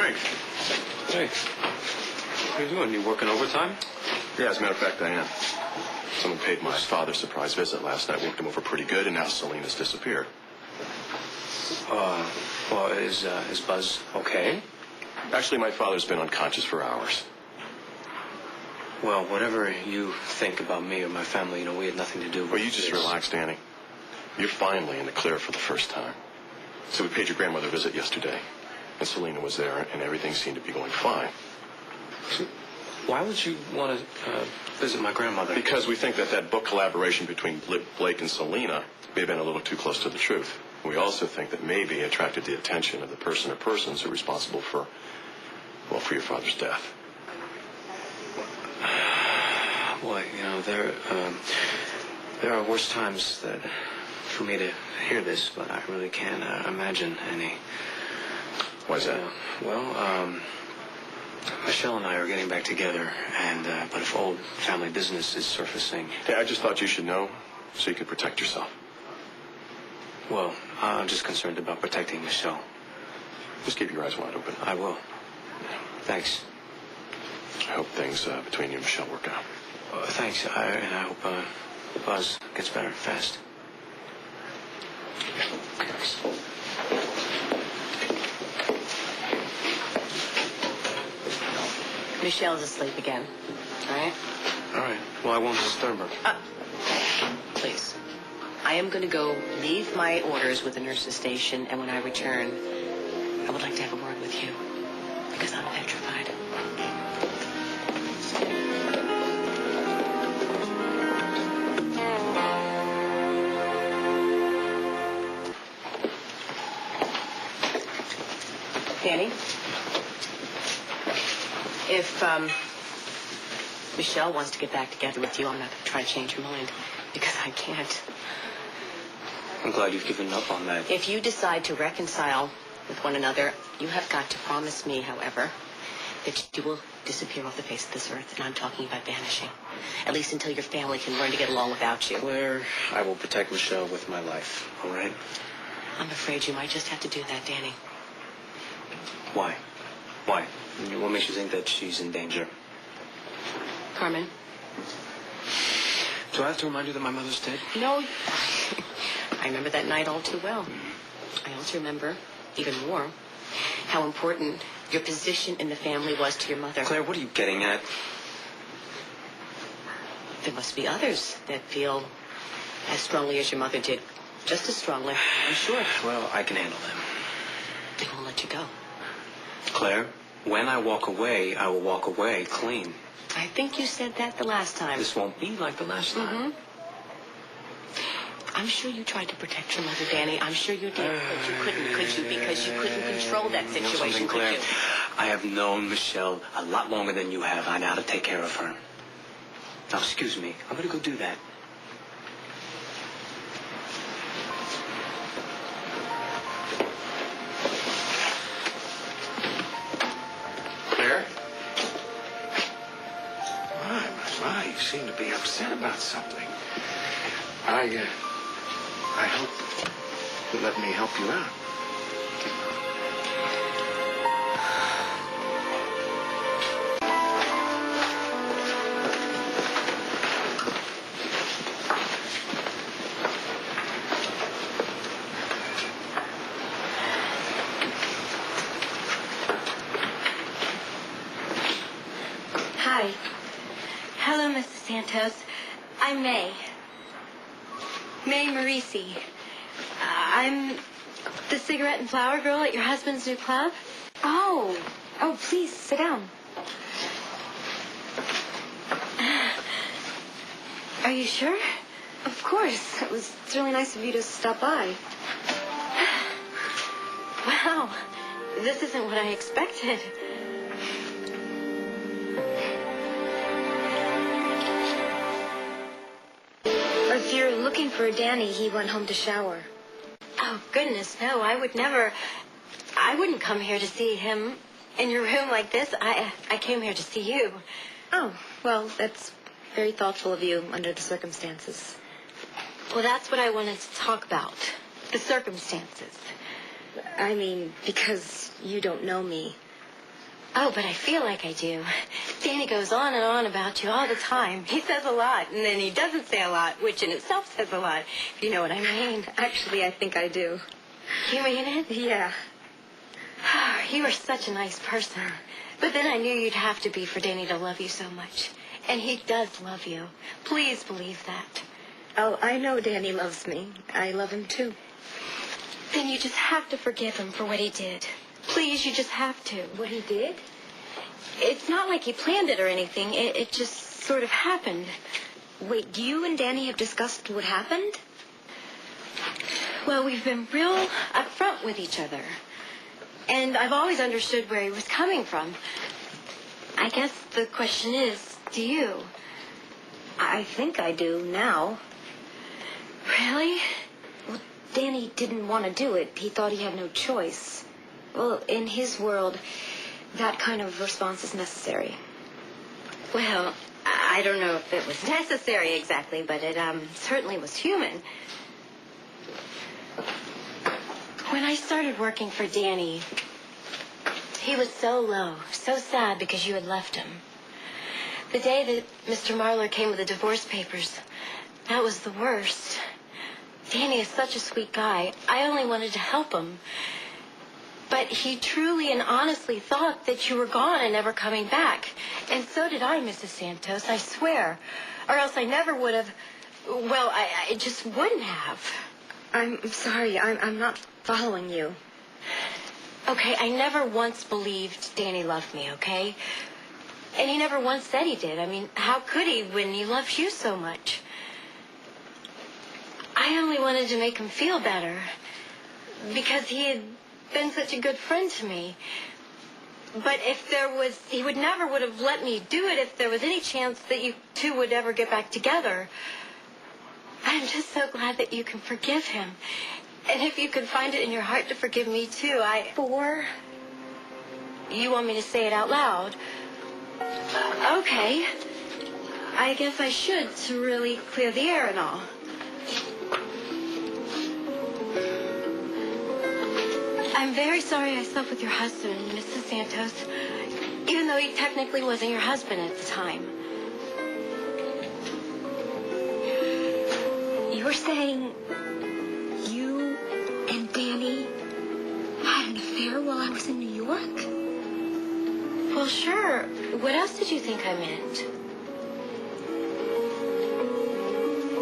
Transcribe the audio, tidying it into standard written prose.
Frank. Hey. What are you doing? You working overtime? Yeah, as a matter of fact, I am. Someone paid my father a surprise visit last night, worked him over pretty good, and now Selena's disappeared. Well, is Buzz okay? Actually, my father's been unconscious for hours. Well, whatever you think about me or my family, we had nothing to do with Well, you just this. relax, Danny. You're finally in the clear for the first time. So we paid your grandmother a visit yesterday, and Selena was there, and everything seemed to be going fine. So why would you want to visit my grandmother? Because we think that book collaboration between Blake and Selena may have been a little too close to the truth. We also think that maybe it attracted the attention of the person or persons who are responsible for your father's death. Boy, there are worse times for me to hear this, but I really can't imagine any. Why's that? Michelle and I are getting back together, but if old family business is surfacing... Hey, I just thought you should know so you could protect yourself. Well, I'm just concerned about protecting Michelle. Just keep your eyes wide open. I will. Thanks. I hope things between you and Michelle work out. Thanks. I hope Buzz gets better fast. Thanks. Michelle's asleep again, all right? All right. Well, I won't disturb her. Please. I am going to go leave my orders with the nurse's station, and when I return, I would like to have a word with you, because I'm petrified. Danny? If Michelle wants to get back together with you, I'm not going to try to change her mind, because I can't. I'm glad you've given up on that. If you decide to reconcile with one another, you have got to promise me, however, that you will disappear off the face of this earth, and I'm talking about vanishing. At least until your family can learn to get along without you. Claire, I will protect Michelle with my life, all right? I'm afraid you might just have to do that, Danny. Why? Why? What makes you think that she's in danger? Carmen? Do I have to remind you that my mother's dead? No. I remember that night all too well. I also remember, even more, how important your position in the family was to your mother. Claire, what are you getting at? There must be others that feel as strongly as your mother did. Just as strongly, I'm sure. Well, I can handle them. They won't let you go. Claire, when I walk away, I will walk away clean. I think you said that the last time. This won't be like the last time. I'm sure you tried to protect your mother, Danny. I'm sure you did, but you couldn't, could you? Because you couldn't control that You know situation, something, could Claire? you? I have known Michelle a lot longer than you have. I know how to take care of her. Now, excuse me. I'm going to go do that. Claire? My, you seem to be upset about something. I hope you'll let me help you out. Hi. Hello, Mrs. Santos. I'm May. May Marisi. I'm the cigarette and flower girl at your husband's new club. Oh, please, sit down. Are you sure? Of course. It's really nice of you to stop by. Wow, this isn't what I expected. If you're looking for Danny, he went home to shower. Oh, goodness, no, I wouldn't come here to see him in your room like this. I came here to see you. Oh, well, that's very thoughtful of you under the circumstances. Well, that's what I wanted to talk about. The circumstances. I mean, because you don't know me. Oh, but I feel like I do. Danny goes on and on about you all the time. He says a lot, and then he doesn't say a lot, which in itself says a lot, if you know what I mean. Actually, I think I do. You mean it? Yeah. You are such a nice person. But then I knew you'd have to be for Danny to love you so much. And he does love you. Please believe that. Oh, I know Danny loves me. I love him too. Then you just have to forgive him for what he did. Please, you just have to. What he did? It's not like he planned it or anything. It just sort of happened. Wait, you and Danny have discussed what happened? Well, we've been real upfront with each other. And I've always understood where he was coming from. I guess the question is, do you? I think I do now. Really? Well, Danny didn't want to do it. He thought he had no choice. Well, in his world, that kind of response is necessary. Well, I don't know if it was necessary exactly, but it certainly was human. When I started working for Danny, he was so low, so sad because you had left him. The day that Mr. Marlar came with the divorce papers, that was the worst. Danny is such a sweet guy. I only wanted to help him. But he truly and honestly thought that you were gone and never coming back. And so did I, Mrs. Santos, I swear. Or else I never would have... Well, I just wouldn't have. I'm sorry. I'm not following you. Okay, I never once believed Danny loved me, okay? And he never once said he did. I mean, how could he when he loves you so much? I only wanted to make him feel better. Because he had been such a good friend to me. But if there was... He would never would have let me do it if there was any chance that you two would ever get back together. I'm just so glad that you can forgive him. And if you could find it in your heart to forgive me, too, For? You want me to say it out loud? Okay. I guess I should to really clear the air and all. I'm very sorry I slept with your husband, Mrs. Santos, even though he technically wasn't your husband at the time. You're saying you and Danny had an affair while I was in New York? Well, sure. What else did you think I meant?